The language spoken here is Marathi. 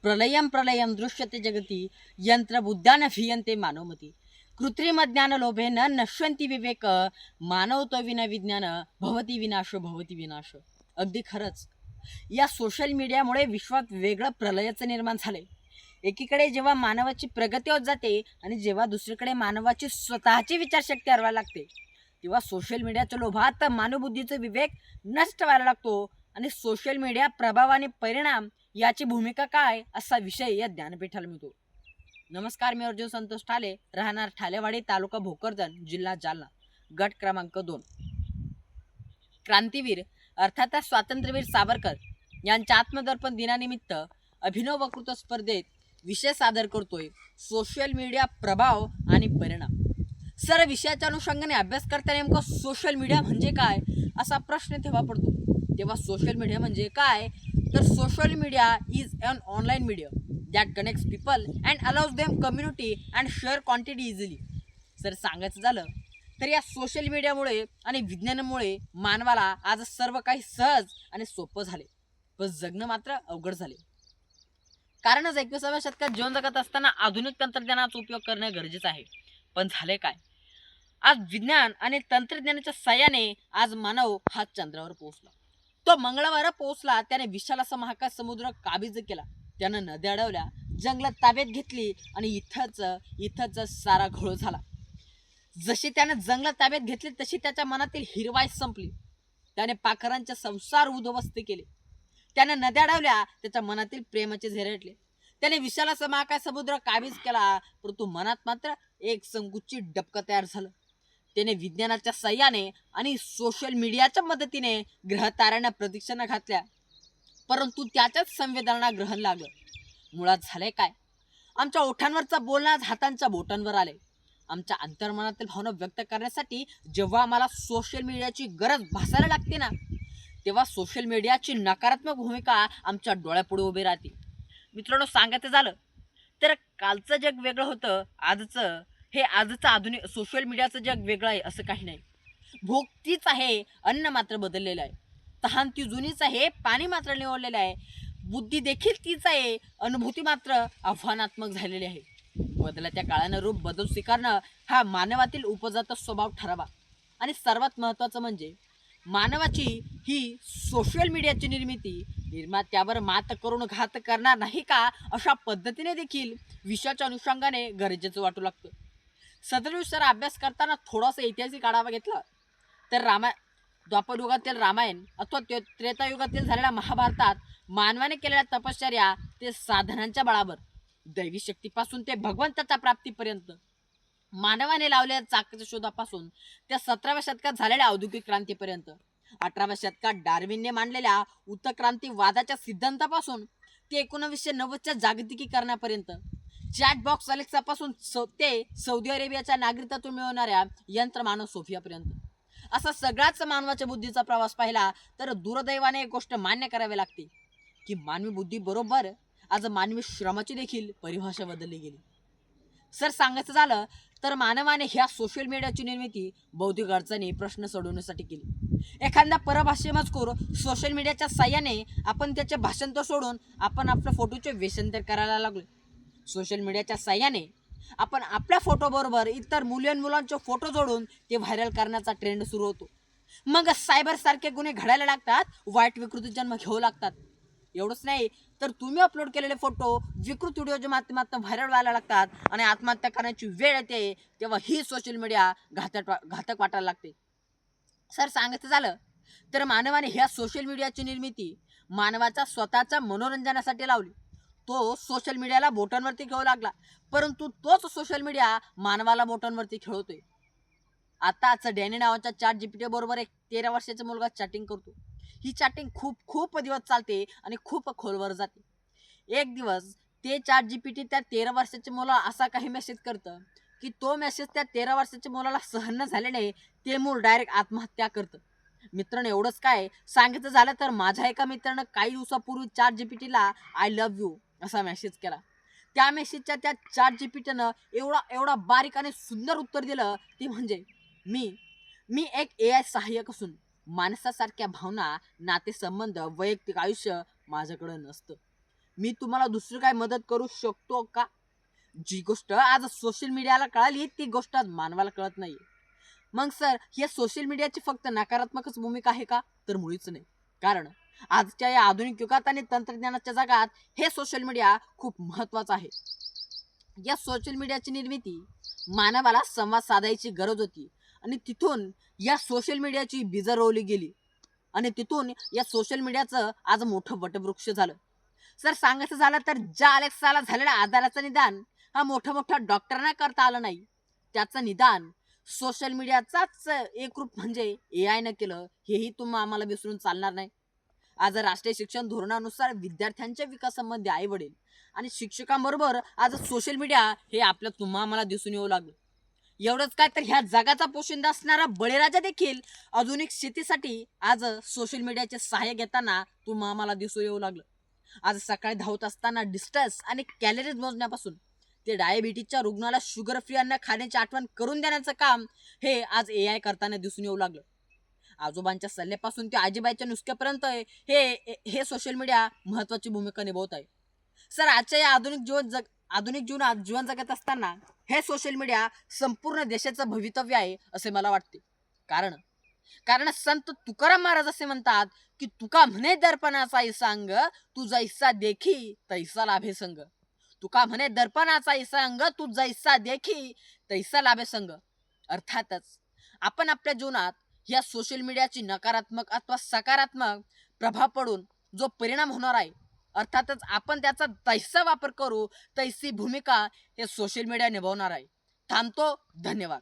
प्रलयं प्रलयं दृश्यते जगती यंत्रबुद्ध्या न भियन्ते मानवमती. कृत्रिम ज्ञान लोभेन नश्यन्ति विवेक मानवतो विना विज्ञान भवती विनाश. अगदी खरंच या सोशल मीडियामुळे विश्वात वेगळं प्रलयाचं निर्माण झालंय. एकीकडे जेव्हा मानवाची प्रगती होत जाते आणि जेव्हा दुसरीकडे मानवाची स्वतःची विचारशक्ती हरवायला लागते, तेव्हा सोशल मीडियाच्या लोभात मानवबुद्धीचा विवेक नष्ट व्हायला लागतो. आणि सोशल मीडिया प्रभाव आणि परिणाम याची भूमिका काय असा विषय या ज्ञानपीठाला मिळतो. नमस्कार, मी अर्जुन संतोष ठाले, राहणार ठालेवाडी, तालुका भोकरदन, जिल्हा जालना, गट क्रमांक 2. क्रांतीवीर अर्थात स्वातंत्र्यवीर सावरकर यांच्या आत्मदर्पण दिनानिमित्त अभिनव वक्तृत्व स्पर्धेत विषय सादर करतोय सोशल मीडिया प्रभाव आणि परिणाम. सर, विषयाच्या अनुषंगाने अभ्यास करता नेमकं सोशल मीडिया म्हणजे काय असा प्रश्न तेव्हा पडतो. तेव्हा सोशल मीडिया म्हणजे काय, तर social media is an online media that connects people and allows them community and share quantity easily. Sir, सांगायचं झालं तर या सोशल मीडियामुळे आणि विज्ञानामुळे मानवाला आज सर्व काही सहज आणि सोपं झाले, पण जगणं मात्र अवघड झाले. कारणच 21व्या शतकात जीवन जगत असताना आधुनिक तंत्रज्ञानाचा उपयोग करणं गरजेचं आहे. पण झाले काय, आज विज्ञान आणि तंत्रज्ञानाच्या साहाय्याने आज मानव हा चंद्रावर पोहोचला. तो मंगळवार पोहोचला. त्याने विशाल असा महाकाश समुद्र काबीज केला. त्यानं नद्या अडवल्या, जंगलात ताब्यात घेतली आणि इथंच सारा घोळ झाला. जशी त्यानं जंगलात ताब्यात घेतली तशी त्याच्या मनातील हिरवाई संपली. त्याने पाखरांचे संसार उद्ध्वस्त केले. त्यानं नद्या अडवल्या, त्याच्या मनातील प्रेमाचे झेरटले. त्याने विशाल असा महाकाश समुद्र काबीज केला, परंतु मनात मात्र एक संकुचित डबकं तयार झालं. त्याने विज्ञानाच्या साह्याने आणि सोशल मीडियाच्या मदतीने ग्रहताऱ्यांना प्रदक्षिणा घातल्या, परंतु त्याच्याच संवेदना ग्रहण लागलं. मुळात झालंय काय, आमच्या ओठांवरचा बोलणं आज हातांच्या बोटांवर आले. आमच्या अंतर्मनातील भावना व्यक्त करण्यासाठी जेव्हा आम्हाला सोशल मीडियाची गरज भासायला लागते ना, तेव्हा सोशल मीडियाची नकारात्मक भूमिका आमच्या डोळ्यापुढे उभी राहते. मित्रांनो, सांगायचं झालं तर कालचं जग वेगळं होतं, आजचं आधुनिक सोशल मीडियाचं जग वेगळं आहे असं काही नाही. भूक तीच आहे, अन्न मात्र बदललेलं आहे. तहान ती जुनीच आहे, पाणी मात्र निवडलेलं आहे. बुद्धी देखील तीच आहे, अनुभूती मात्र आव्हानात्मक झालेली आहे. बदलत्या काळानं रूप बदल स्वीकारणं हा मानवातील उपजात स्वभाव ठरावा. आणि सर्वात महत्त्वाचं म्हणजे मानवाची ही सोशल मीडियाची निर्मात्यावर मात करून घात करणार नाही का अशा पद्धतीने देखील विषयाच्या अनुषंगाने गरजेचं वाटू लागतं. सदर विषयाचा अभ्यास करताना थोडासा ऐतिहासिक आढावा घेतला तर द्वापरयुगातील रामायण अथवा त्रेतायुगातील झालेल्या महाभारतात मानवाने केलेल्या तपश्चर्या ते साधनांच्या बळावर, दैवी शक्तीपासून ते भगवंताच्या प्राप्तीपर्यंत, मानवाने लावलेल्या चाकाच्या शोधापासून त्या 17व्या शतकात झालेल्या औद्योगिक क्रांतीपर्यंत, 18व्या शतकात डार्विनने मांडलेल्या उत्क्रांतीवादाच्या सिद्धांतापासून ते 1990च्या जागतिकीकरणापर्यंत, चॅट बॉक्स अलेक्सापासून ते सौदी अरेबियाच्या नागरिकत्व मिळवणाऱ्या यंत्रमानव सोफियापर्यंत, असा सगळाच मानवाच्या बुद्धीचा प्रवास पाहिला तर दुर्दैवाने एक गोष्ट मान्य करावी लागते की मानवी बुद्धी बरोबर आज मानवी श्रमाची देखील परिभाषा बदलली गेली. सर, सांगायचं झालं तर मानवाने ह्या सोशल मीडियाची निर्मिती बौद्धिक अडचणी प्रश्न सोडवण्यासाठी केली. एखादा परभाषी मजकूर सोशल मीडियाच्या साह्याने आपण त्याचे भाषांतर सोडून आपण आपल्या फोटोचे वेषांतर करायला लागलो. सोशल मीडियाच्या साह्याने आपण आपल्या फोटोबरोबर इतर मुलांचे फोटो जोडून ते व्हायरल करण्याचा ट्रेंड सुरू होतो. मग सायबर सारखे गुन्हे घडायला लागतात, वाईट विकृती जन्म घेऊ लागतात. एवढंच नाही तर तुम्ही अपलोड केलेले फोटो विकृत व्हिडिओच्या माध्यमातून व्हायरल व्हायला लागतात आणि आत्महत्या करण्याची वेळ येते, तेव्हा ही सोशल मीडिया घातक वाटायला लागते. सर, सांगायचं झालं तर मानवाने ह्या सोशल मीडियाची निर्मिती मानवाच्या स्वतःच्या मनोरंजनासाठी लावली. तो सोशल मीडियाला बोटांवरती खेळू लागला, परंतु तोच सोशल मीडिया मानवाला बोटांवरती खेळवतोय. आताच डॅनी नावाच्या ChatGPT बरोबर एक 13 वर्षाचा मुलगा चॅटिंग करतो. ही चॅटिंग खूप दिवस चालते आणि खूप खोलवर जाते. एक दिवस ते ChatGPT त्या 13 वर्षाच्या मुलाला असा काही मेसेज करतं की तो मेसेज त्या 13 वर्षाच्या मुलाला सहन न झाल्याने ते मूल डायरेक्ट आत्महत्या करतं. मित्रांनो, एवढंच काय, सांगायचं झालं तर माझ्या एका मित्रानं काही दिवसापूर्वी ChatGPTला आय लव्ह यू असा मेसेज केला. त्या मेसेजच्या त्या ChatGPTनं एवढा बारीक आणि सुंदर उत्तर दिलं, ते म्हणजे मी एक AI सहाय्यक असून माणसासारख्या भावना, नातेसंबंध, वैयक्तिक आयुष्य माझ्याकडे नसतं. मी तुम्हाला दुसरी काय मदत करू शकतो का? जी गोष्ट आज सोशल मीडियाला कळाली ती गोष्ट आज मानवाला कळत नाही. मग सर या सोशल मीडियाची फक्त नकारात्मकच भूमिका आहे का? तर मुळीच नाही. कारण आजच्या या आधुनिक युगात आणि तंत्रज्ञानाच्या जगात हे सोशल मीडिया खूप महत्वाचं आहे. या सोशल मीडियाची निर्मिती मानवाला संवाद साधायची गरज होती आणि तिथून या सोशल मीडियाची बीजं रोवली गेली आणि तिथून या सोशल मीडियाचं आज मोठं वटवृक्ष झालं. सर सांगायचं झालं तर ज्या अलेक्साला झालेल्या आजाराचं निदान हा मोठा मोठा डॉक्टरांना करता आलं नाही, त्याचं निदान सोशल मीडियाचाच एक रूप म्हणजे AI न केलं, हेही तुम्ही आम्हाला विसरून चालणार नाही. आज राष्ट्रीय शिक्षण धोरणानुसार विद्यार्थ्यांच्या विकासामध्ये आई वडील आणि शिक्षकांबरोबर आज सोशल मीडिया हे आपल्या तुम्हा आम्हाला दिसून येऊ लागलं. एवढंच काय तर ह्या जगाचा पोशिंदा असणारा बळीराजा देखील आधुनिक शेतीसाठी आज सोशल मीडियाचे सहाय्य घेताना तुम्हा आम्हाला दिसून येऊ लागलं. आज सकाळी धावत असताना डिस्टन्स आणि कॅलरीज मोजण्यापासून ते डायबिटीजच्या रुग्णाला शुगर फ्री अन्न खाण्याची आठवण करून देण्याचं काम हे आज AI करताना दिसून येऊ लागलं. आजोबांच्या सल्ल्यापासून ते आजीबाईच्या नुसक्यापर्यंत हे हे सोशल मीडिया महत्वाची भूमिका निभावत आहे. सर आजच्या या आधुनिक जीवनात जीवन जगत असताना हे सोशल मीडिया संपूर्ण देशाचं भवितव्य आहे असे मला वाटते. कारण कारण संत तुकाराम महाराज असे म्हणतात की तुका म्हणे दर्पणाचा सांग तू जैसा देखी तैसा लाभे संग. तुका म्हणे दर्पणाचा सांग तू जैसा देखी तैसा लाभे संग. अर्थातच आपण आपल्या जीवनात या सोशल मीडियाची नकारात्मक अथवा सकारात्मक प्रभाव पडून जो परिणाम होणार आहे, अर्थातच आपण त्याचा तैसा वापर करू, तैसी भूमिका हे सोशल मीडिया निभावणार आहे. थांबतो. धन्यवाद.